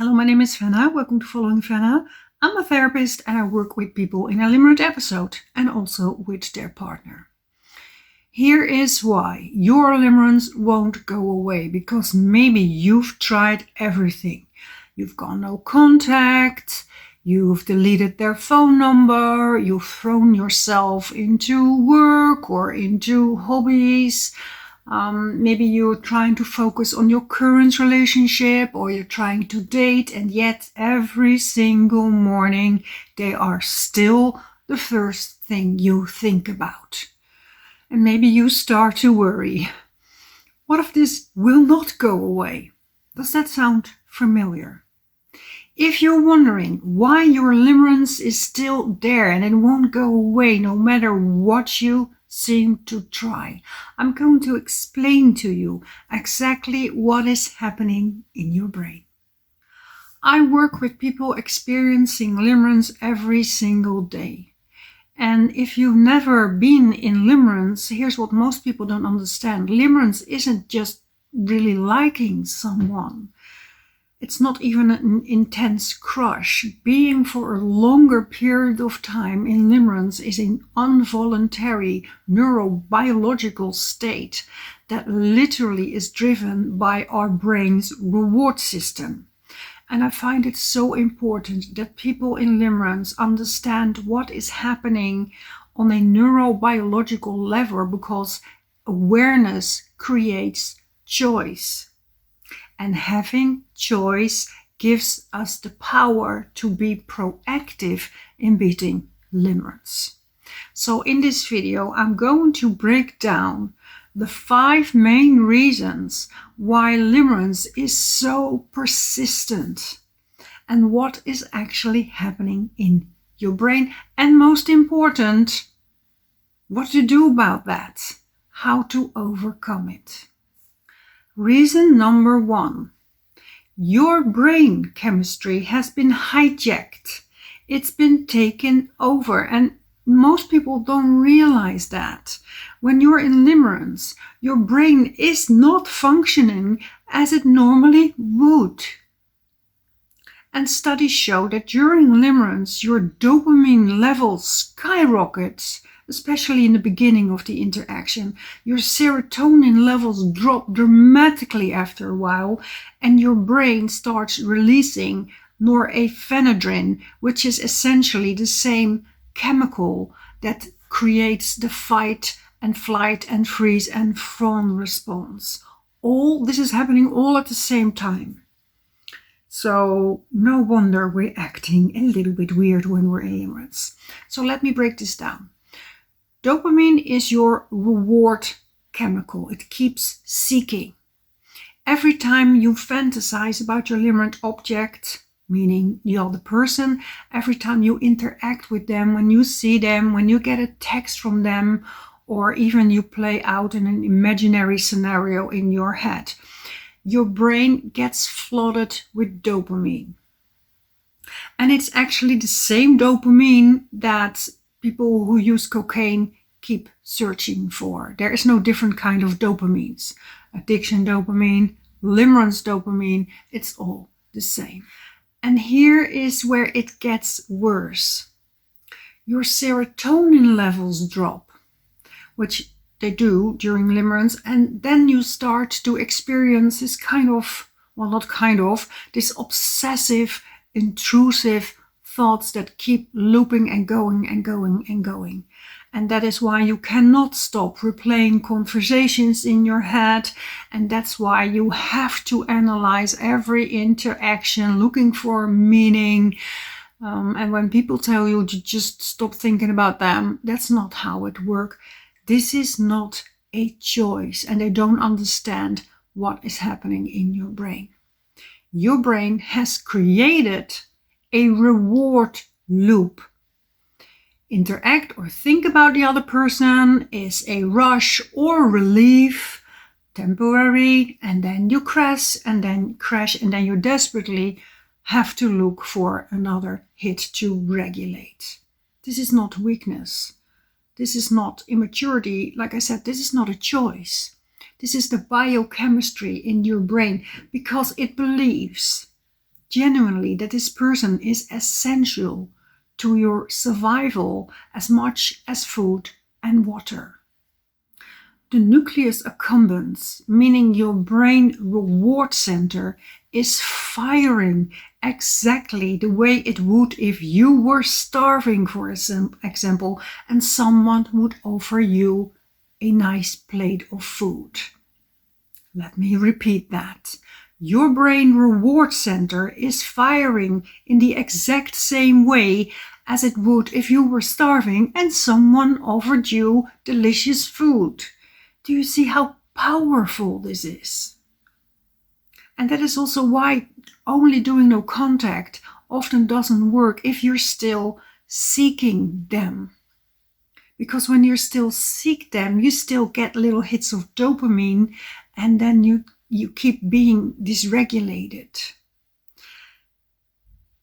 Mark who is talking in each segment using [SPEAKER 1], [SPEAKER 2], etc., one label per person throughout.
[SPEAKER 1] Hello, my name is Fenna. Welcome to Following Fenna. I'm a therapist and I work with people in a Limerence episode and also with their partner. Here is why your limerence won't go away, because maybe you've tried everything. You've gone no contact, you've deleted their phone number, you've thrown yourself into work or into hobbies. Maybe you're trying to focus on your current relationship, or you're trying to date, and yet every single morning they are still the first thing you think about. And maybe you start to worry. What if this will not go away? Does that sound familiar? If you're wondering why your limerence is still there and it won't go away no matter what you seem to try, I'm going to explain to you exactly what is happening in your brain. I work with people experiencing limerence every single day. And if you've never been in limerence, here's what most people don't understand. Limerence isn't just really liking someone. It's not even an intense crush. Being for a longer period of time in limerence is an involuntary neurobiological state that literally is driven by our brain's reward system. And I find it so important that people in limerence understand what is happening on a neurobiological level, because awareness creates choice. And having choice gives us the power to be proactive in beating limerence. So in this video, I'm going to break down the 5 main reasons why limerence is so persistent and what is actually happening in your brain. And most important, what to do about that, how to overcome it. Reason number 1. Your brain chemistry has been hijacked. It's been taken over, and most people don't realize that. When you're in limerence, your brain is not functioning as it normally would. And studies show that during limerence, your dopamine levels skyrocket, especially in the beginning of the interaction. Your serotonin levels drop dramatically after a while, and your brain starts releasing norepinephrine, which is essentially the same chemical that creates the fight and flight and freeze and fawn response. All this is happening all at the same time. So no wonder we're acting a little bit weird when we're in limerence. So let me break this down. Dopamine is your reward chemical. It keeps seeking. Every time you fantasize about your limerent object, meaning the other person, every time you interact with them, when you see them, when you get a text from them, or even you play out in an imaginary scenario in your head, your brain gets flooded with dopamine. And it's actually the same dopamine that people who use cocaine keep searching for. There is no different kind of dopamines. Addiction dopamine, limerence dopamine, it's all the same. And here is where it gets worse. Your serotonin levels drop, which they do during limerence, and then you start to experience this this obsessive, intrusive thoughts that keep looping and going and going and going. And that is why you cannot stop replaying conversations in your head. And that's why you have to analyze every interaction, looking for meaning. And when people tell you to just stop thinking about them, that's not how it works. This is not a choice, and they don't understand what is happening in your brain. Your brain has created a reward loop. Interact or think about the other person is a rush or relief, temporary, and then you crash, and then you desperately have to look for another hit to regulate. This is not weakness. This is not immaturity. Like I said, this is not a choice. This is the biochemistry in your brain, because it believes genuinely that this person is essential to your survival as much as food and water. The nucleus accumbens, meaning your brain reward center, is firing exactly the way it would if you were starving, for example, and someone would offer you a nice plate of food. Let me repeat that. Your brain reward center is firing in the exact same way as it would if you were starving and someone offered you delicious food. Do you see how powerful this is? And that is also why only doing no contact often doesn't work if you're still seeking them. Because when you still seek them, you still get little hits of dopamine, and then you keep being dysregulated.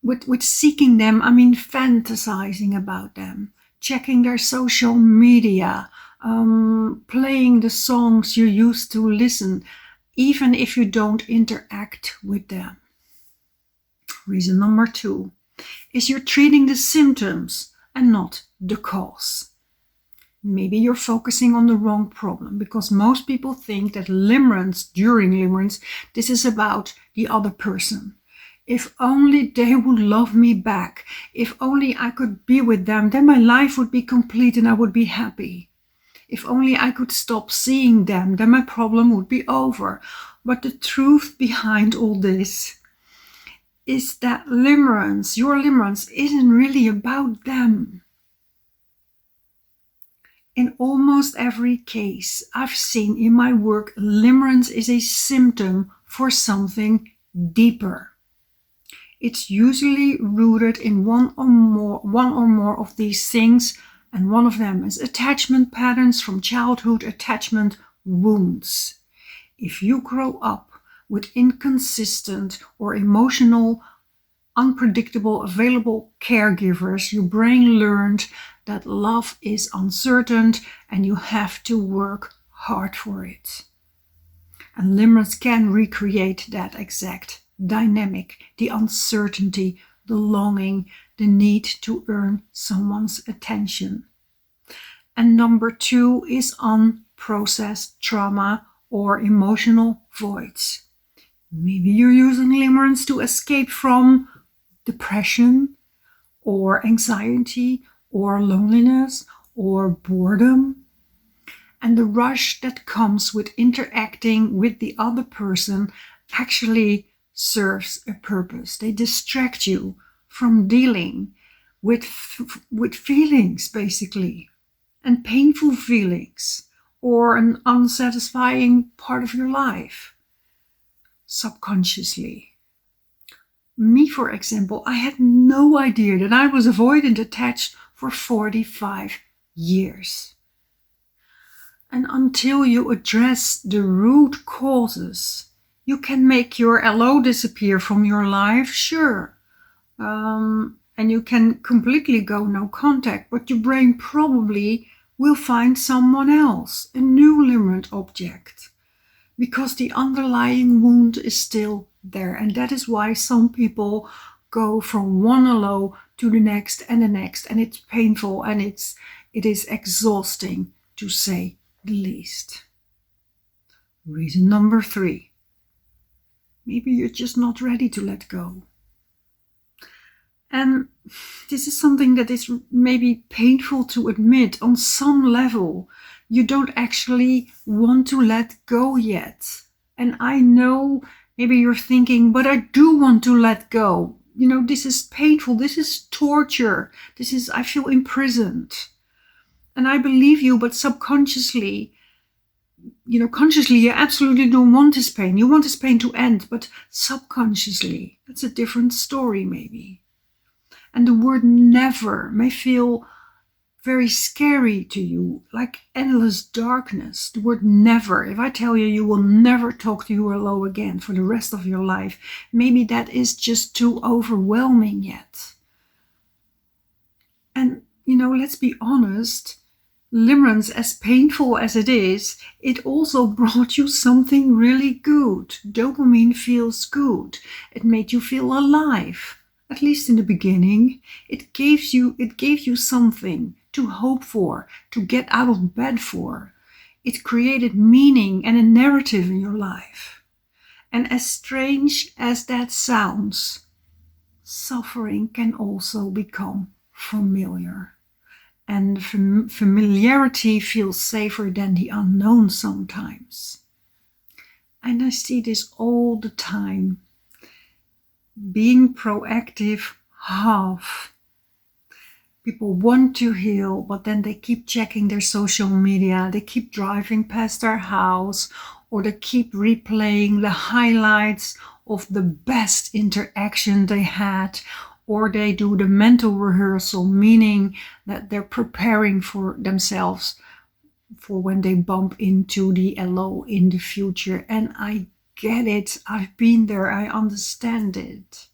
[SPEAKER 1] With seeking them, I mean fantasizing about them, checking their social media, playing the songs you used to listen, even if you don't interact with them. Reason number 2 is you're treating the symptoms and not the cause. Maybe you're focusing on the wrong problem, because most people think that during limerence, this is about the other person. If only they would love me back, if only I could be with them, then my life would be complete and I would be happy. If only I could stop seeing them, then my problem would be over. But the truth behind all this is that your limerence isn't really about them. In almost every case I've seen in my work, limerence is a symptom for something deeper. It's usually rooted in one or more of these things, and one of them is attachment patterns from childhood, attachment wounds. If you grow up with inconsistent or emotional, unpredictable, available caregivers, your brain learned that love is uncertain and you have to work hard for it. And limerence can recreate that exact dynamic, the uncertainty, the longing, the need to earn someone's attention. And number 2 is unprocessed trauma or emotional voids. Maybe you're using limerence to escape from depression or anxiety or loneliness or boredom. And the rush that comes with interacting with the other person actually serves a purpose. They distract you from dealing with feelings, basically, and painful feelings, or an unsatisfying part of your life, subconsciously. Me, for example, I had no idea that I was avoidant attached for 45 years. And until you address the root causes, you can make your LO disappear from your life, sure. And you can completely go no contact, but your brain probably will find someone else, a new limerent object, because the underlying wound is still there. And that is why some people go from one LO to the next, and it's painful and it is exhausting, to say the least. Reason number 3. Maybe you're just not ready to let go. And this is something that is maybe painful to admit. On some level, you don't actually want to let go yet. And I know maybe you're thinking, but I do want to let go. This is painful. This is torture. I feel imprisoned. And I believe you, but subconsciously, consciously, you absolutely don't want this pain. You want this pain to end, but subconsciously, that's a different story maybe. And the word never may feel very scary to you, like endless darkness. The word never, if I tell you you will never talk to your LO again for the rest of your life, maybe that is just too overwhelming yet. And, let's be honest, Limerence, as painful as it is, it also brought you something really good. Dopamine feels good. It made you feel alive. At least in the beginning, it gave you something to hope for, to get out of bed for. It created meaning and a narrative in your life. And as strange as that sounds, suffering can also become familiar. And familiarity feels safer than the unknown sometimes. And I see this all the time. Being proactive, half. People want to heal, but then they keep checking their social media. They keep driving past their house, or they keep replaying the highlights of the best interaction they had, or they do the mental rehearsal, meaning that they're preparing for themselves for when they bump into the LO in the future. And I get it. I've been there. I understand it.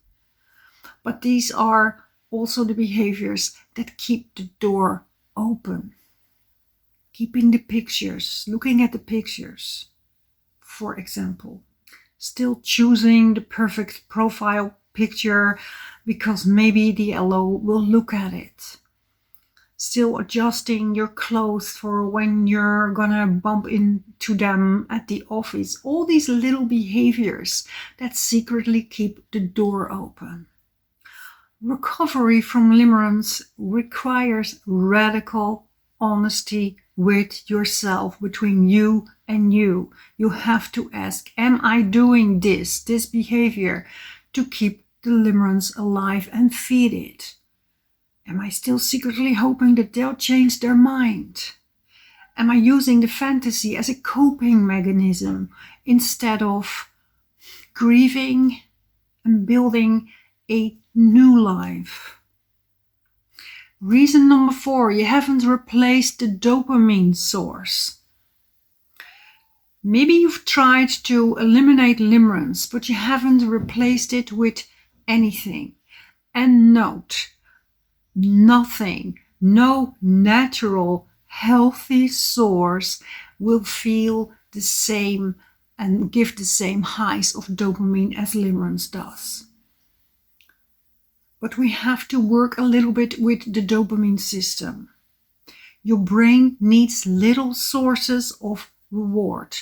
[SPEAKER 1] But these are also the behaviors that keep the door open. Keeping the pictures, looking at the pictures, for example. Still choosing the perfect profile picture because maybe the LO will look at it. Still adjusting your clothes for when you're gonna bump into them at the office. All these little behaviors that secretly keep the door open. Recovery from limerence requires radical honesty with yourself, between you and you. You have to ask, am I doing this behavior to keep the limerence alive and feed it? Am I still secretly hoping that they'll change their mind? Am I using the fantasy as a coping mechanism instead of grieving and building a new life? Reason number 4, you haven't replaced the dopamine source. Maybe you've tried to eliminate limerence, but you haven't replaced it with anything. And note, nothing, no natural, healthy source will feel the same and give the same highs of dopamine as limerence does. But we have to work a little bit with the dopamine system. Your brain needs little sources of reward,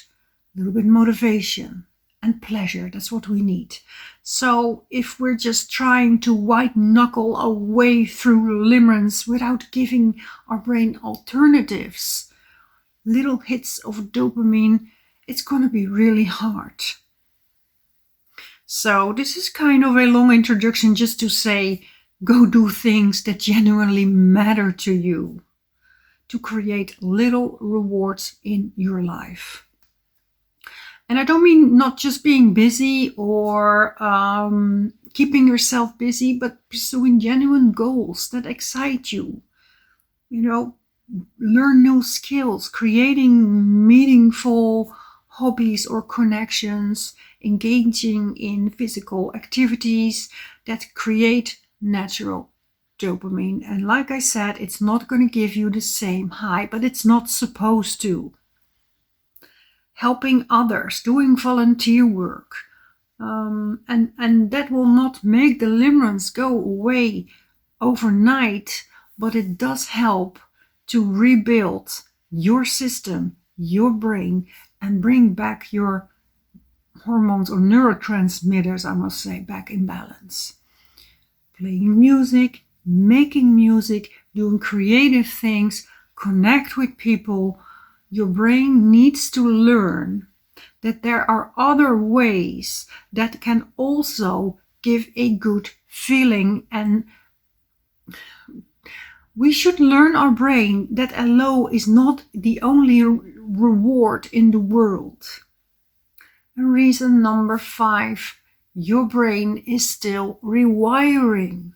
[SPEAKER 1] a little bit motivation and pleasure. That's what we need. So if we're just trying to white knuckle our way through limerence without giving our brain alternatives, little hits of dopamine, it's going to be really hard. So this is kind of a long introduction just to say, go do things that genuinely matter to you, to create little rewards in your life. And I don't mean not just being busy or keeping yourself busy, but pursuing genuine goals that excite you. You know, learn new skills, creating meaningful hobbies or connections, engaging in physical activities that create natural dopamine. And like I said, it's not going to give you the same high, but it's not supposed to. Helping others, doing volunteer work, and that will not make the limerence go away overnight, but it does help to rebuild your system, your brain, and bring back your hormones or neurotransmitters, I must say, back in balance. Playing music, making music, doing creative things, connect with people. Your brain needs to learn that there are other ways that can also give a good feeling, and we should learn our brain that LO is not the only reward in the world. And reason number 5, your brain is still rewiring.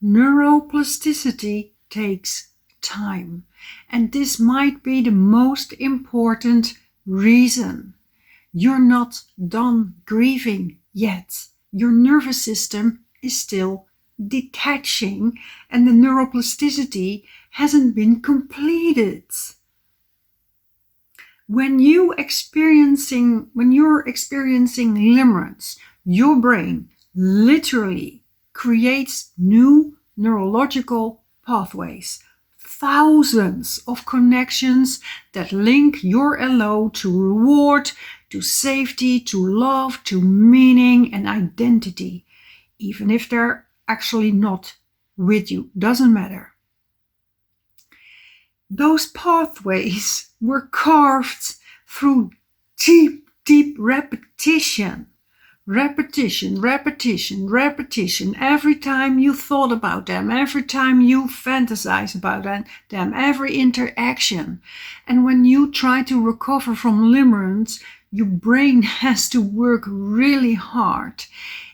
[SPEAKER 1] Neuroplasticity takes time, and this might be the most important reason. You're not done grieving yet. Your nervous system is still detaching and the neuroplasticity hasn't been completed. When you're experiencing limerence, your brain literally creates new neurological pathways, thousands of connections that link your LO to reward, to safety, to love, to meaning and identity, even if they're actually not with you, doesn't matter. Those pathways were carved through deep repetition. Repetition. Every time you thought about them, every time you fantasize about them, every interaction. And when you try to recover from limerence, your brain has to work really hard.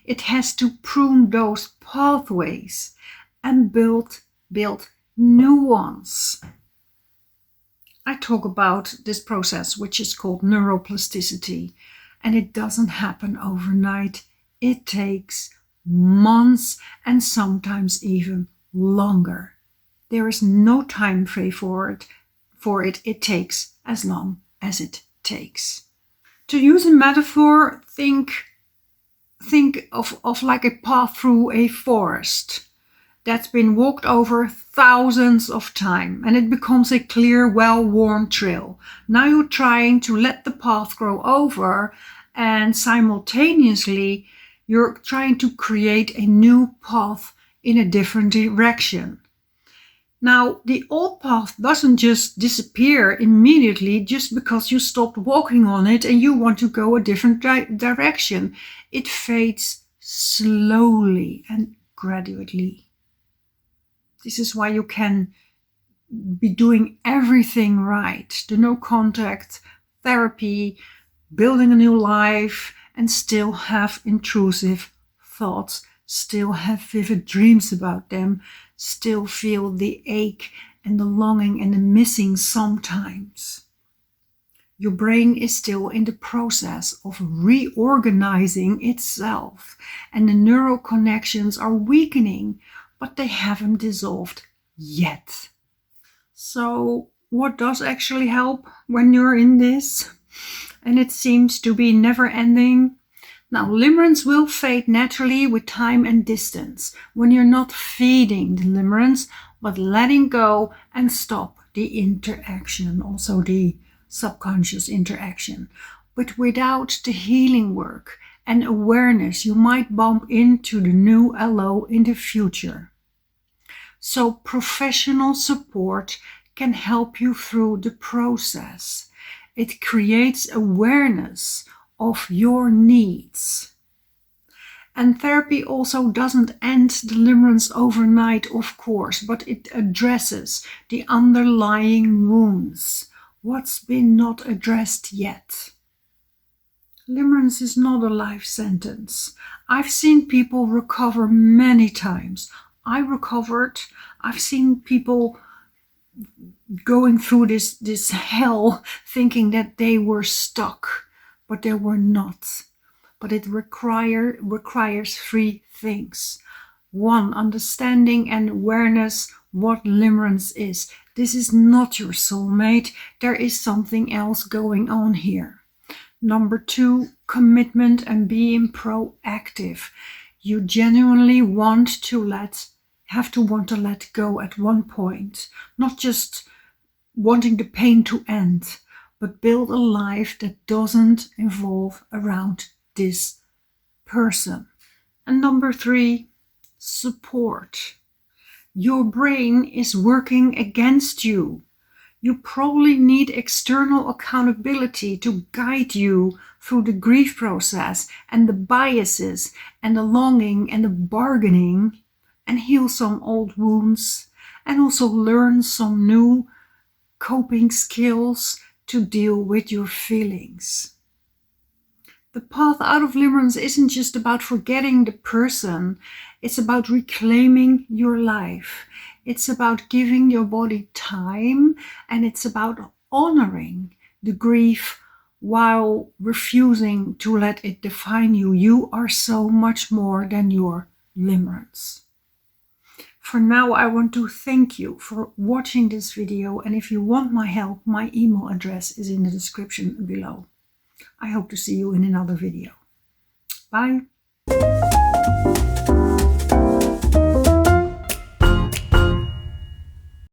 [SPEAKER 1] It has to prune those pathways and build new ones. I talk about this process, which is called neuroplasticity, and it doesn't happen overnight. It takes months and sometimes even longer. There is no time frame for it. It takes as long as it takes. To use a metaphor, think of like a path through a forest that's been walked over thousands of times, and it becomes a clear, well-worn trail. Now you're trying to let the path grow over, and simultaneously you're trying to create a new path in a different direction. Now, the old path doesn't just disappear immediately just because you stopped walking on it and you want to go a different direction. It fades slowly and gradually. This is why you can be doing everything right. The no contact therapy, building a new life, and still have intrusive thoughts, still have vivid dreams about them, still feel the ache and the longing and the missing sometimes. Your brain is still in the process of reorganizing itself, and the neural connections are weakening, but they haven't dissolved yet. So what does actually help when you're in this? And it seems to be never ending. Now, limerence will fade naturally with time and distance when you're not feeding the limerence, but letting go and stop the interaction, also the subconscious interaction. But without the healing work and awareness, you might bump into the new LO in the future. So professional support can help you through the process. It creates awareness of your needs. And therapy also doesn't end the limerence overnight, of course, but it addresses the underlying wounds. What's been not addressed yet? Limerence is not a life sentence. I've seen people recover many times. I recovered. I've seen people going through this hell thinking that they were stuck, but they were not. But it requires three things. One, understanding and awareness what limerence is. This is not your soulmate. There is something else going on here. Number two, commitment and being proactive. You genuinely have to want to let go at one point, not just wanting the pain to end, but build a life that doesn't evolve around this person. And number three, support. Your brain is working against you. You probably need external accountability to guide you through the grief process and the biases and the longing and the bargaining, and heal some old wounds and also learn some new coping skills to deal with your feelings. The path out of limerence isn't just about forgetting the person. It's about reclaiming your life. It's about giving your body time, and it's about honoring the grief while refusing to let it define you. You are so much more than your limerence. For now, I want to thank you for watching this video, and if you want my help, my email address is in the description below. I hope to see you in another video. Bye!